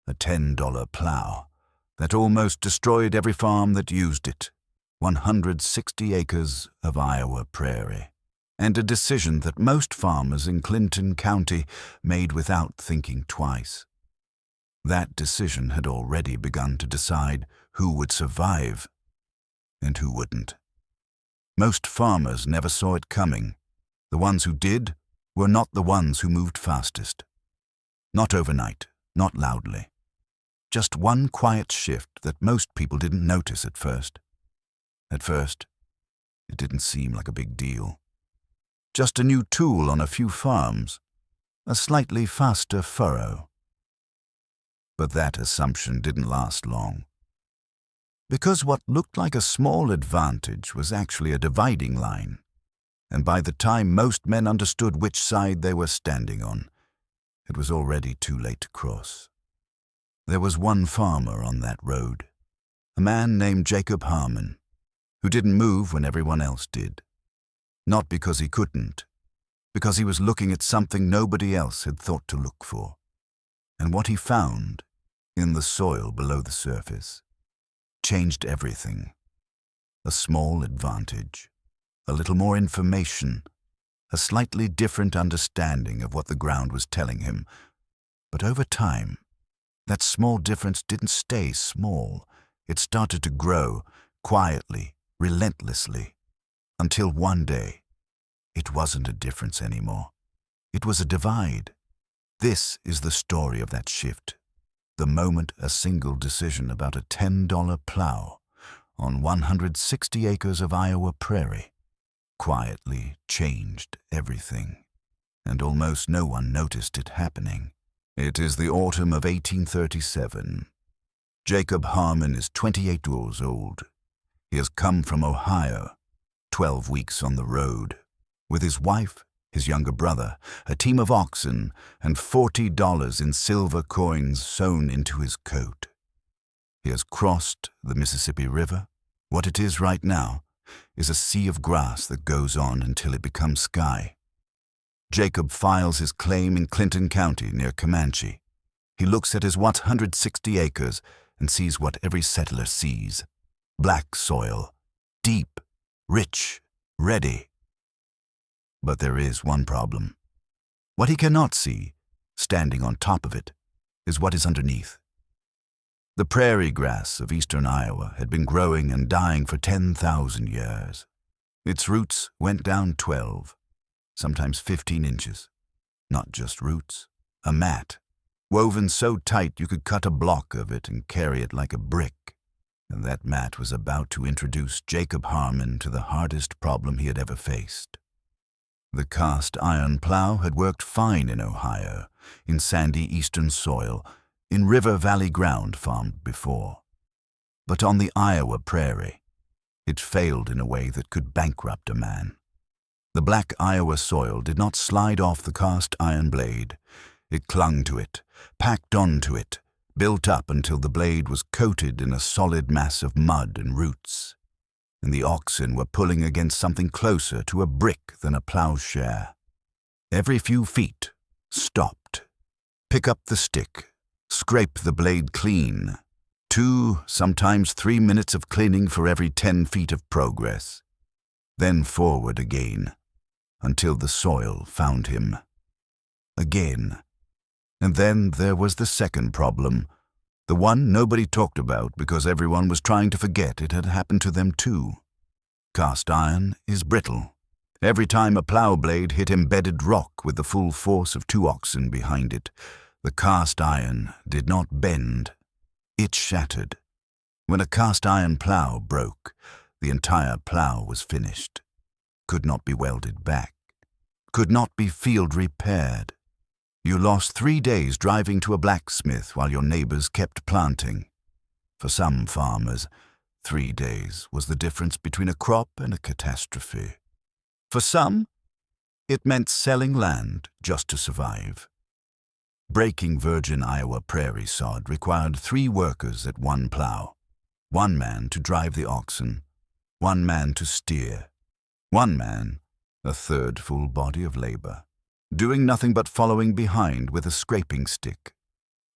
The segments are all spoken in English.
a $10 plow that almost destroyed every farm that used it, 160 acres of Iowa prairie, and a decision that most farmers in Clinton County made without thinking twice. That decision had already begun to decide who would survive and who wouldn't. Most farmers never saw it coming. The ones who did were not the ones who moved fastest. Not overnight, not loudly. Just one quiet shift that most people didn't notice at first. At first, it didn't seem like a big deal. Just a new tool on a few farms, a slightly faster furrow. But that assumption didn't last long. Because what looked like a small advantage was actually a dividing line, and by the time most men understood which side they were standing on, it was already too late to cross. There was one farmer on that road, a man named Jacob Harmon, who didn't move when everyone else did. Not because he couldn't, because he was looking at something nobody else had thought to look for. And what he found, in the soil below the surface, changed everything. A small advantage, a little more information, a slightly different understanding of what the ground was telling him. But over time, that small difference didn't stay small. It started to grow, quietly, relentlessly, until one day, it wasn't a difference anymore. It was a divide. This is the story of that shift. The moment a single decision about a $10 plow on 160 acres of Iowa prairie quietly changed everything, and almost no one noticed it happening. It is the autumn of 1837. Jacob Harmon is 28 years old. He has come from Ohio, 12 weeks on the road, with his wife, his younger brother, a team of oxen, and $40 in silver coins sewn into his coat. He has crossed the Mississippi River. What it is right now is a sea of grass that goes on until it becomes sky. Jacob files his claim in Clinton County near Comanche. He looks at his 160 acres and sees what every settler sees. Black soil, deep, rich, ready. But there is one problem. What he cannot see, standing on top of it, is what is underneath. The prairie grass of eastern Iowa had been growing and dying for 10,000 years. Its roots went down 12, sometimes 15 inches. Not just roots, a mat, woven so tight you could cut a block of it and carry it like a brick. And that mat was about to introduce Jacob Harmon to the hardest problem he had ever faced. The cast iron plow had worked fine in Ohio, in sandy eastern soil, in river valley ground farmed before. But on the Iowa prairie, it failed in a way that could bankrupt a man. The black Iowa soil did not slide off the cast iron blade. It clung to it, packed onto it, built up until the blade was coated in a solid mass of mud and roots, and the oxen were pulling against something closer to a brick than a plowshare. Every few feet, stopped. Pick up the stick, scrape the blade clean. 2, sometimes 3 minutes of cleaning for every 10 feet of progress. Then forward again, until the soil found him. Again. And then there was the second problem, the one nobody talked about because everyone was trying to forget it had happened to them too. Cast iron is brittle. Every time a plow blade hit embedded rock with the full force of 2 oxen behind it, the cast iron did not bend. It shattered. When a cast iron plow broke, the entire plow was finished. Could not be welded back. Could not be field repaired. You lost 3 days driving to a blacksmith while your neighbors kept planting. For some farmers, 3 days was the difference between a crop and a catastrophe. For some, it meant selling land just to survive. Breaking virgin Iowa prairie sod required 3 workers at one plow. 1 man to drive the oxen, 1 man to steer, 1 man, a third full body of labor, doing nothing but following behind with a scraping stick.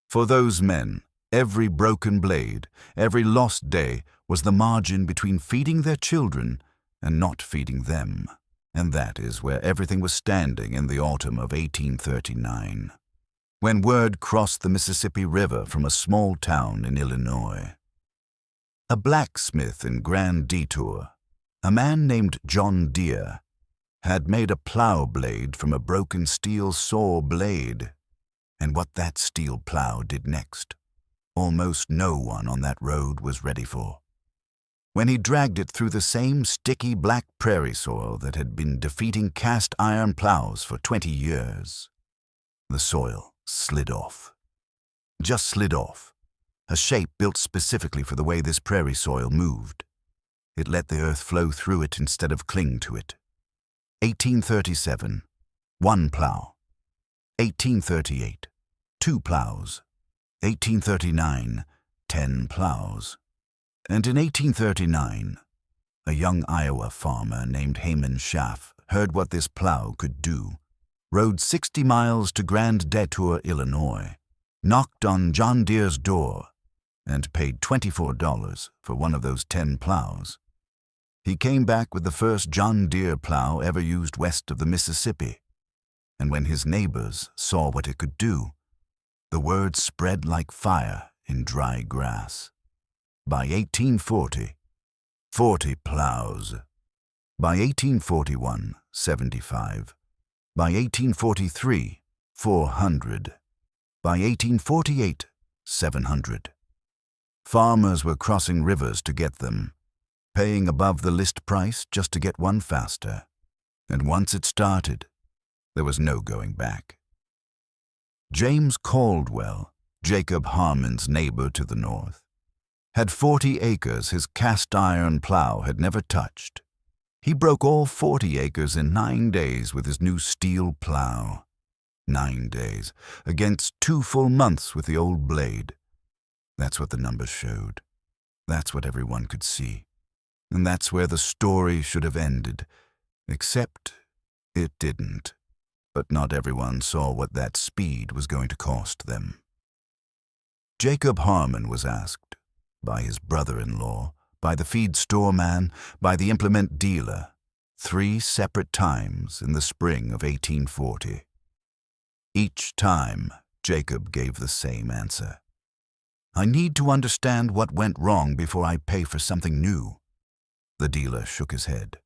For those men, every broken blade, every lost day was the margin between feeding their children and not feeding them. And that is where everything was standing in the autumn of 1839, when word crossed the Mississippi River from a small town in Illinois. A blacksmith in Grand Detour, a man named John Deere, had made a plow blade from a broken steel saw blade. And what that steel plow did next, almost no one on that road was ready for. When he dragged it through the same sticky black prairie soil that had been defeating cast iron plows for 20 years, the soil slid off. Just slid off, a shape built specifically for the way this prairie soil moved. It let the earth flow through it instead of cling to it. 1837, 1 plow. 1838, 2 plows. 1839, 10 plows. And in 1839, a young Iowa farmer named Harmon heard what this plow could do, rode 60 miles to Grand Detour, Illinois, knocked on John Deere's door, and paid $24 for one of those 10 plows. He came back with the first John Deere plow ever used west of the Mississippi, and when his neighbors saw what it could do, the word spread like fire in dry grass. By 1840, 40 plows. By 1841, 75. By 1843, 400. By 1848, 700. Farmers were crossing rivers to get them, paying above the list price just to get one faster. And once it started, there was no going back. James Caldwell, Jacob Harmon's neighbor to the north, had 40 acres his cast-iron plow had never touched. He broke all 40 acres in 9 days with his new steel plow. 9 days, against 2 full months with the old blade. That's what the numbers showed. That's what everyone could see. And that's where the story should have ended, except it didn't. But not everyone saw what that speed was going to cost them. Jacob Harmon was asked, by his brother-in-law, by the feed store man, by the implement dealer, 3 separate times in the spring of 1840. Each time, Jacob gave the same answer. I need to understand what went wrong before I pay for something new. The dealer shook his head.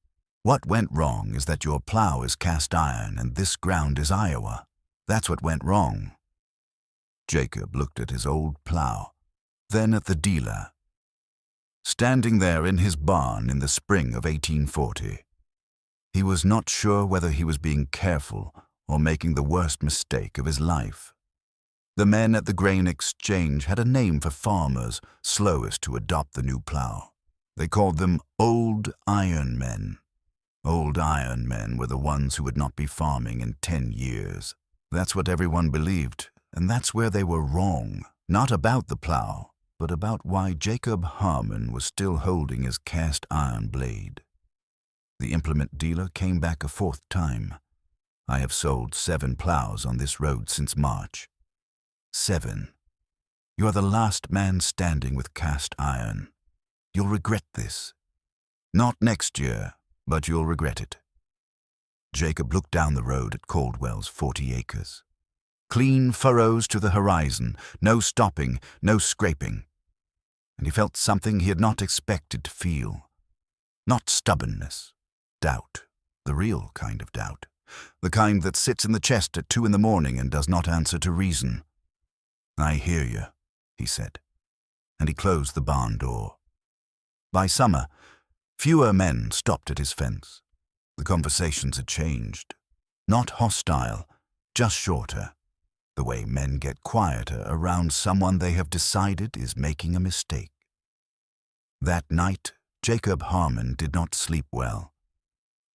What went wrong is that your plow is cast iron and this ground is Iowa. That's what went wrong. Jacob looked at his old plow, then at the dealer. Standing there in his barn in the spring of 1840, he was not sure whether he was being careful or making the worst mistake of his life. The men at the grain exchange had a name for farmers slowest to adopt the new plow. They called them old iron men. Old iron men were the ones who would not be farming in 10 years. That's what everyone believed, and that's where they were wrong. Not about the plow, but about why Jacob Harmon was still holding his cast iron blade. The implement dealer came back a 4th time. I have sold 7 plows on this road since March. 7. You're the last man standing with cast iron. You'll regret this. Not next year, but you'll regret it. Jacob looked down the road at Caldwell's 40 acres. Clean furrows to the horizon, no stopping, no scraping. And he felt something he had not expected to feel. Not stubbornness, doubt, the real kind of doubt. The kind that sits in the chest at 2 in the morning and does not answer to reason. I hear you, he said, and he closed the barn door. By summer, fewer men stopped at his fence. The conversations had changed. Not hostile, just shorter. The way men get quieter around someone they have decided is making a mistake. That night, Jacob Harmon did not sleep well.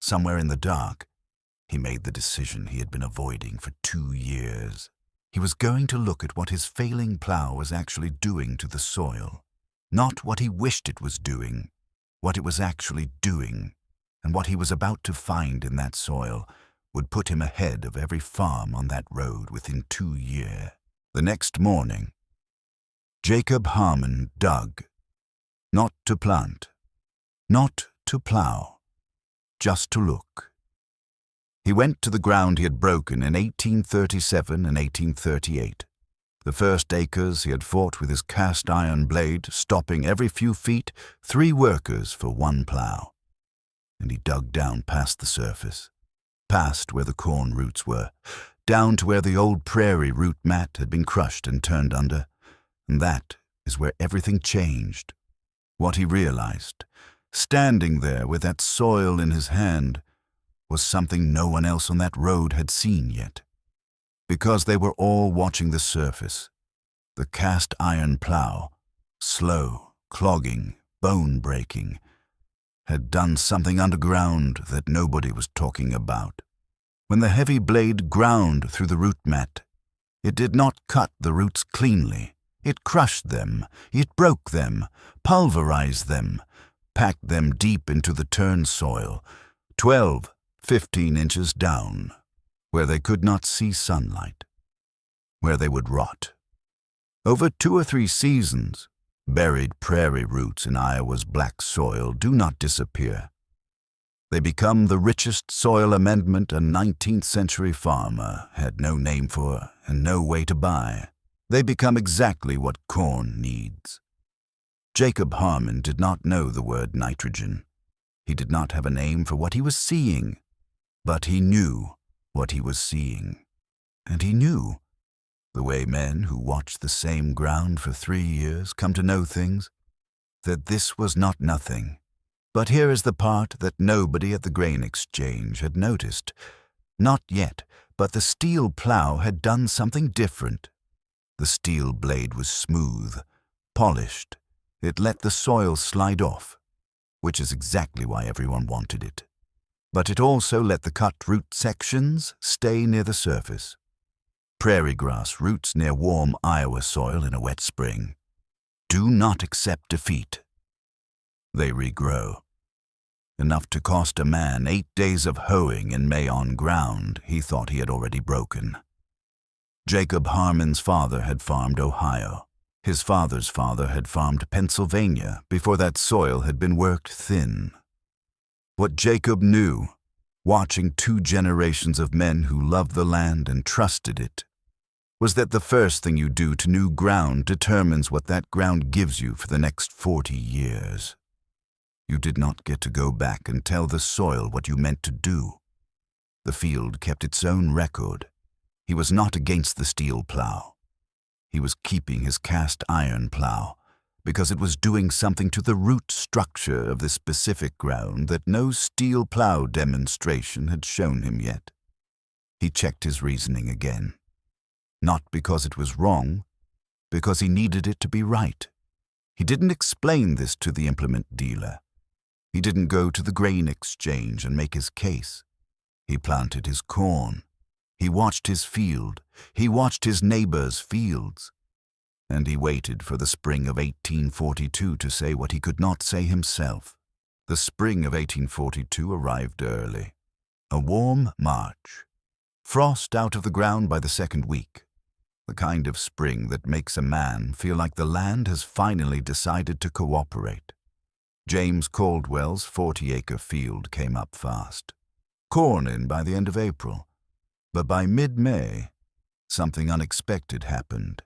Somewhere in the dark, he made the decision he had been avoiding for 2 years. He was going to look at what his failing plow was actually doing to the soil. Not what he wished it was doing, what it was actually doing, and what he was about to find in that soil would put him ahead of every farm on that road within 2 years. The next morning, Jacob Harmon dug, not to plant, not to plow, just to look. He went to the ground he had broken in 1837 and 1838. The first acres he had fought with his cast-iron blade, stopping every few feet 3 workers for 1 plow. And he dug down past the surface, past where the corn roots were, down to where the old prairie root mat had been crushed and turned under. And that is where everything changed. What he realized, standing there with that soil in his hand, was something no one else on that road had seen yet. Because they were all watching the surface, the cast-iron plow, slow, clogging, bone-breaking, had done something underground that nobody was talking about. When the heavy blade ground through the root mat, it did not cut the roots cleanly. It crushed them, it broke them, pulverized them, packed them deep into the turned soil, 12, 15 inches down, where they could not see sunlight, where they would rot. Over 2 or 3 seasons, buried prairie roots in Iowa's black soil do not disappear. They become the richest soil amendment a 19th century farmer had no name for and no way to buy. They become exactly what corn needs. Jacob Harmon did not know the word nitrogen. He did not have a name for what he was seeing, but he knew what he was seeing. And he knew, the way men who watch the same ground for 3 years come to know things, that this was not nothing. But here is the part that nobody at the grain exchange had noticed. Not yet, but the steel plow had done something different. The steel blade was smooth, polished. It let the soil slide off, which is exactly why everyone wanted it. But it also let the cut root sections stay near the surface. Prairie grass roots near warm Iowa soil in a wet spring do not accept defeat. They regrow. Enough to cost a man 8 days of hoeing in May on ground he thought he had already broken. Jacob Harmon's father had farmed Ohio. His father's father had farmed Pennsylvania before that soil had been worked thin. What Jacob knew, watching 2 generations of men who loved the land and trusted it, was that the first thing you do to new ground determines what that ground gives you for the next 40 years. You did not get to go back and tell the soil what you meant to do. The field kept its own record. He was not against the steel plow. He was keeping his cast-iron plow because it was doing something to the root structure of the specific ground that no steel plow demonstration had shown him yet. He checked his reasoning again. Not because it was wrong, because he needed it to be right. He didn't explain this to the implement dealer. He didn't go to the grain exchange and make his case. He planted his corn. He watched his field. He watched his neighbor's fields. And he waited for the spring of 1842 to say what he could not say himself. The spring of 1842 arrived early. A warm March. Frost out of the ground by the 2nd week. The kind of spring that makes a man feel like the land has finally decided to cooperate. James Caldwell's 40-acre field came up fast. Corn in by the end of April. But by mid-May, something unexpected happened.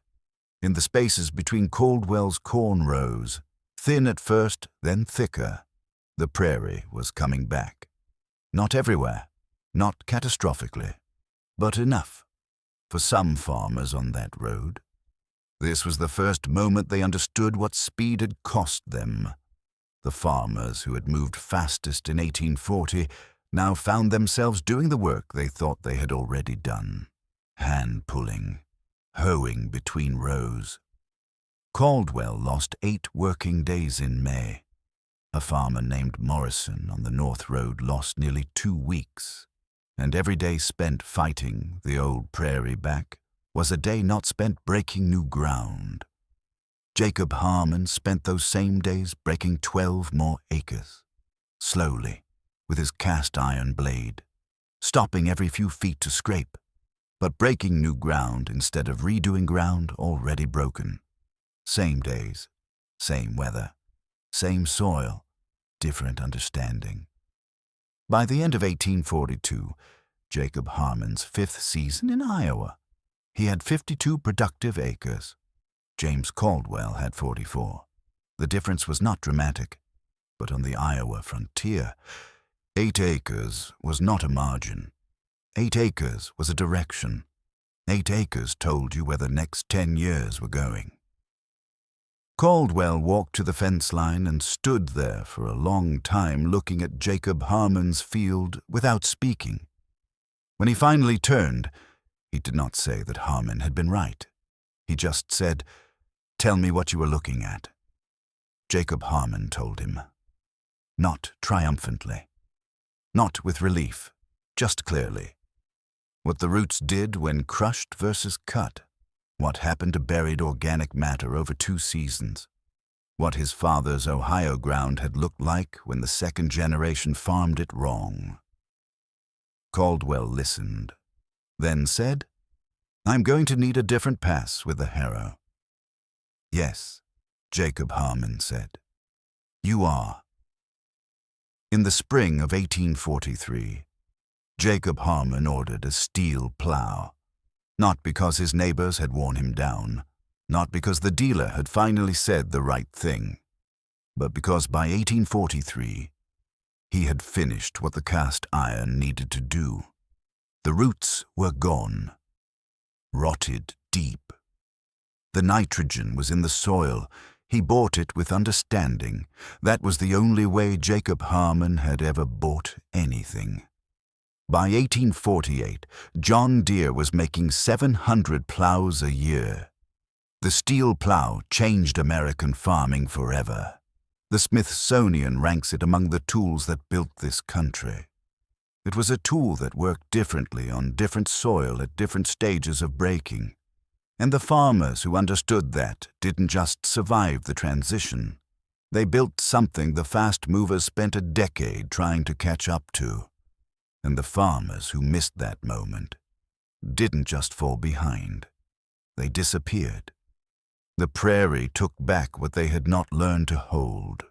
In the spaces between Caldwell's corn rows, thin at first, then thicker, the prairie was coming back. Not everywhere, not catastrophically, but enough for some farmers on that road. This was the first moment they understood what speed had cost them. The farmers who had moved fastest in 1840 now found themselves doing the work they thought they had already done. Hand-pulling, hoeing between rows. Caldwell lost 8 working days in May. A farmer named Morrison on the North Road lost nearly 2 weeks. And every day spent fighting the old prairie back was a day not spent breaking new ground. Jacob Harmon spent those same days breaking 12 more acres, slowly, with his cast-iron blade, stopping every few feet to scrape, but breaking new ground instead of redoing ground already broken. Same days, same weather, same soil, different understanding. By the end of 1842, Jacob Harmon's 5th season in Iowa, he had 52 productive acres. James Caldwell had 44. The difference was not dramatic, but on the Iowa frontier, 8 acres was not a margin. 8 acres was a direction. 8 acres told you where the next 10 years were going. Caldwell walked to the fence line and stood there for a long time looking at Jacob Harmon's field without speaking. When he finally turned, he did not say that Harmon had been right. He just said, "Tell me what you were looking at." Jacob Harmon told him. Not triumphantly. Not with relief, just clearly. What the roots did when crushed versus cut. What happened to buried organic matter over 2 seasons. What his father's Ohio ground had looked like when the 2nd generation farmed it wrong. Caldwell listened, then said, "I'm going to need a different pass with the harrow." "Yes," Jacob Harmon said, "you are." In the spring of 1843, Jacob Harmon ordered a steel plow, not because his neighbors had worn him down, not because the dealer had finally said the right thing, but because by 1843, he had finished what the cast iron needed to do. The roots were gone, rotted deep. The nitrogen was in the soil. He bought it with understanding. That was the only way Jacob Harmon had ever bought anything. By 1848, John Deere was making 700 plows a year. The steel plow changed American farming forever. The Smithsonian ranks it among the tools that built this country. It was a tool that worked differently on different soil at different stages of breaking. And the farmers who understood that didn't just survive the transition. They built something the fast movers spent a decade trying to catch up to. And the farmers who missed that moment didn't just fall behind. They disappeared. The prairie took back what they had not learned to hold.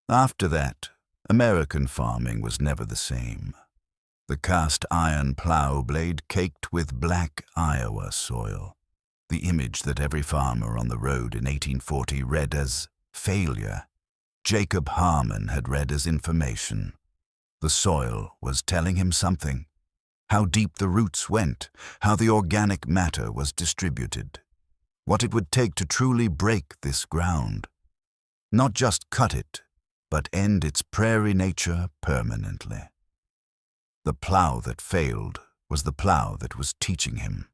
After that, American farming was never the same. The cast iron plow blade caked with black Iowa soil. The image that every farmer on the road in 1840 read as failure, Jacob Harmon had read as information. The soil was telling him something. How deep the roots went, how the organic matter was distributed. What it would take to truly break this ground. Not just cut it, but end its prairie nature permanently. The plow that failed was the plow that was teaching him.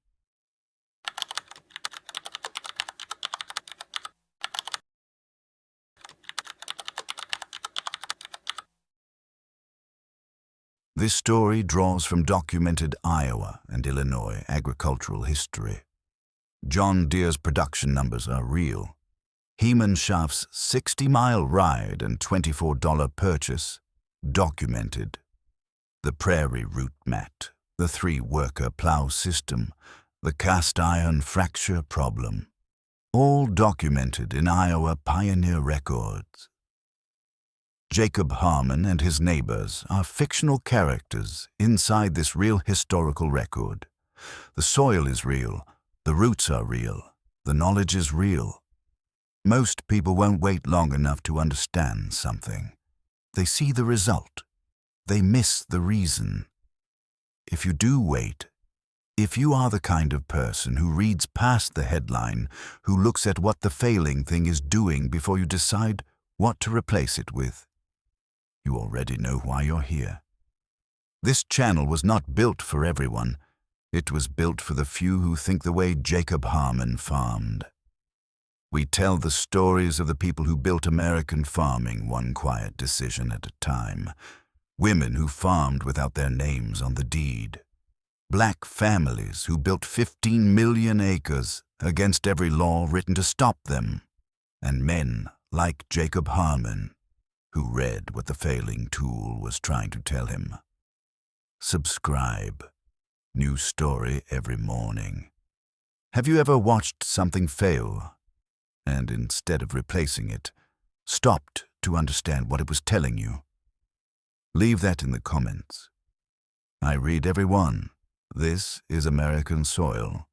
This story draws from documented Iowa and Illinois agricultural history. John Deere's production numbers are real. Heman Schaff's 60-mile ride and $24 purchase, documented. The prairie root mat, the 3-worker plow system, the cast iron fracture problem, all documented in Iowa pioneer records. Jacob Harmon and his neighbors are fictional characters inside this real historical record. The soil is real, the roots are real, the knowledge is real. Most people won't wait long enough to understand something. They see the result. They miss the reason. If you do wait, if you are the kind of person who reads past the headline, who looks at what the failing thing is doing before you decide what to replace it with, you already know why you're here. This channel was not built for everyone. It was built for the few who think the way Jacob Harmon farmed. We tell the stories of the people who built American farming one quiet decision at a time. Women who farmed without their names on the deed. Black families who built 15 million acres against every law written to stop them. And men like Jacob Harmon, who read what the failing tool was trying to tell him. Subscribe. New story every morning. Have you ever watched something fail and instead of replacing it, stopped to understand what it was telling you? Leave that in the comments. I read every one. This is American soil.